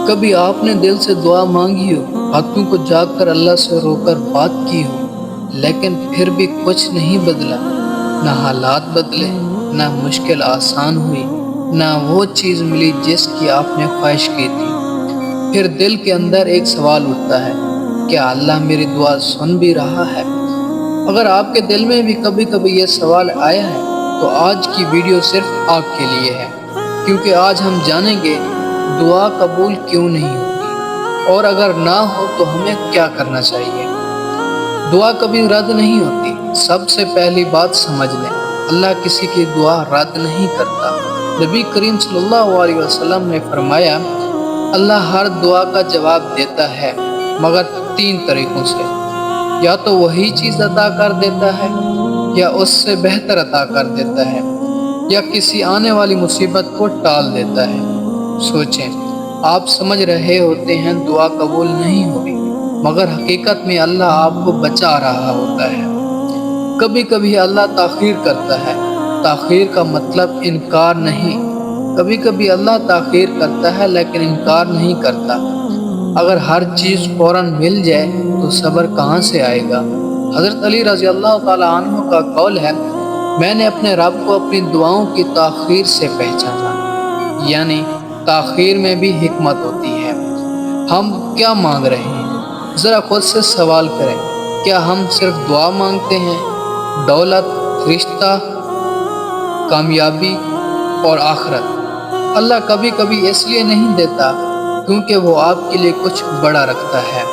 کبھی آپ نے دل سے دعا مانگی ہو، ہاتھوں کو جاگ کر اللہ سے رو کر بات کی ہو، لیکن پھر بھی کچھ نہیں بدلا، نہ حالات بدلے، نہ مشکل آسان ہوئی، نہ وہ چیز ملی جس کی آپ نے خواہش کی تھی۔ پھر دل کے اندر ایک سوال اٹھتا ہے، کیا اللہ میری دعا سن بھی رہا ہے؟ اگر آپ کے دل میں بھی کبھی کبھی یہ سوال آیا ہے تو آج کی ویڈیو صرف آپ کے لیے ہے، کیونکہ آج ہم جانیں گے دعا قبول کیوں نہیں ہوتی، اور اگر نہ ہو تو ہمیں کیا کرنا چاہیے۔ دعا کبھی رد نہیں ہوتی۔ سب سے پہلی بات سمجھ لیں، اللہ کسی کی دعا رد نہیں کرتا۔ نبی کریم صلی اللہ علیہ وسلم نے فرمایا، اللہ ہر دعا کا جواب دیتا ہے مگر 3 طریقوں سے، یا تو وہی چیز عطا کر دیتا ہے، یا اس سے بہتر عطا کر دیتا ہے، یا کسی آنے والی مصیبت کو ٹال دیتا ہے۔ سوچیں، آپ سمجھ رہے ہوتے ہیں دعا قبول نہیں ہوئی، مگر حقیقت میں اللہ آپ کو بچا رہا ہوتا ہے۔ کبھی کبھی اللہ تاخیر کرتا ہے۔ تاخیر کا مطلب انکار نہیں۔ کبھی کبھی اللہ تاخیر کرتا ہے لیکن انکار نہیں کرتا۔ اگر ہر چیز فوراً مل جائے تو صبر کہاں سے آئے گا؟ حضرت علی رضی اللہ تعالیٰ عنہ کا قول ہے، میں نے اپنے رب کو اپنی دعاؤں کی تاخیر سے پہچانا، یعنی تاخیر میں بھی حکمت ہوتی ہے۔ ہم کیا مانگ رہے ہیں؟ ذرا خود سے سوال کریں، کیا ہم صرف دعا مانگتے ہیں؟ دولت، رشتہ، کامیابی اور آخرت؟ اللہ کبھی کبھی اس لیے نہیں دیتا کیونکہ وہ آپ کے لیے کچھ بڑا رکھتا ہے۔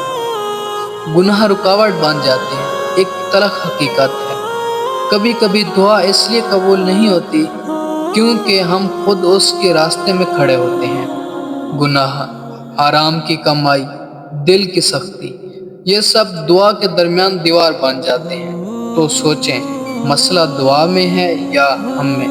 گناہ رکاوٹ بن جاتے ہیں، ایک تلخ حقیقت ہے۔ کبھی کبھی دعا اس لیے قبول نہیں ہوتی کیونکہ ہم خود اس کے راستے میں کھڑے ہوتے ہیں۔ گناہ، حرام کی کمائی، دل کی سختی، یہ سب دعا کے درمیان دیوار بن جاتے ہیں۔ تو سوچیں، مسئلہ دعا میں ہے یا ہم میں؟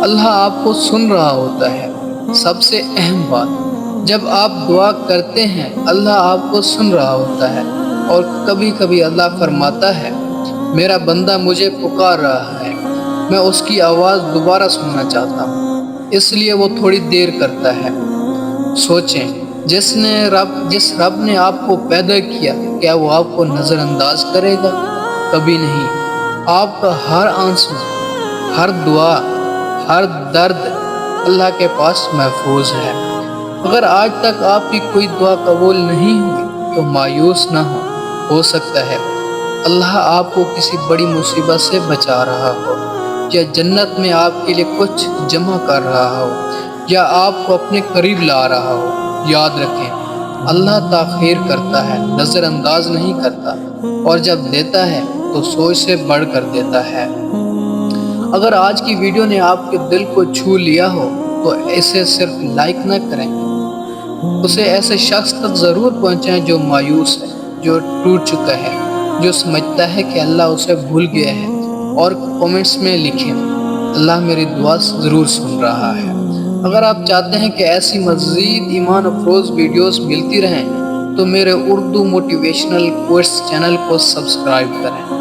اللہ آپ کو سن رہا ہوتا ہے۔ سب سے اہم بات، جب آپ دعا کرتے ہیں اللہ آپ کو سن رہا ہوتا ہے، اور کبھی کبھی اللہ فرماتا ہے، میرا بندہ مجھے پکار رہا ہے، میں اس کی آواز دوبارہ سننا چاہتا ہوں، اس لیے وہ تھوڑی دیر کرتا ہے۔ سوچیں، جس رب نے آپ کو پیدا کیا، کیا وہ آپ کو نظر انداز کرے گا؟ کبھی نہیں۔ آپ کا ہر آنسو، ہر دعا، ہر درد اللہ کے پاس محفوظ ہے۔ اگر آج تک آپ کی کوئی دعا قبول نہیں ہوئی تو مایوس نہ ہو سکتا ہے اللہ آپ کو کسی بڑی مصیبت سے بچا رہا ہو، یا جنت میں آپ کے لیے کچھ جمع کر رہا ہو، یا آپ کو اپنے قریب لا رہا ہو۔ یاد رکھیں، اللہ تاخیر کرتا ہے، نظر انداز نہیں کرتا، اور جب دیتا ہے تو سوچ سے بڑھ کر دیتا ہے۔ اگر آج کی ویڈیو نے آپ کے دل کو چھو لیا ہو تو اسے صرف لائک نہ کریں، اسے ایسے شخص تک ضرور پہنچائیں جو مایوس ہے، جو ٹوٹ چکا ہے، جو سمجھتا ہے کہ اللہ اسے بھول گیا ہے، اور کومنٹس میں لکھیں، اللہ میری دعا ضرور سن رہا ہے۔ اگر آپ چاہتے ہیں کہ ایسی مزید ایمان افروز ویڈیوز ملتی رہیں تو میرے اردو موٹیویشنل کوٹس چینل کو سبسکرائب کریں۔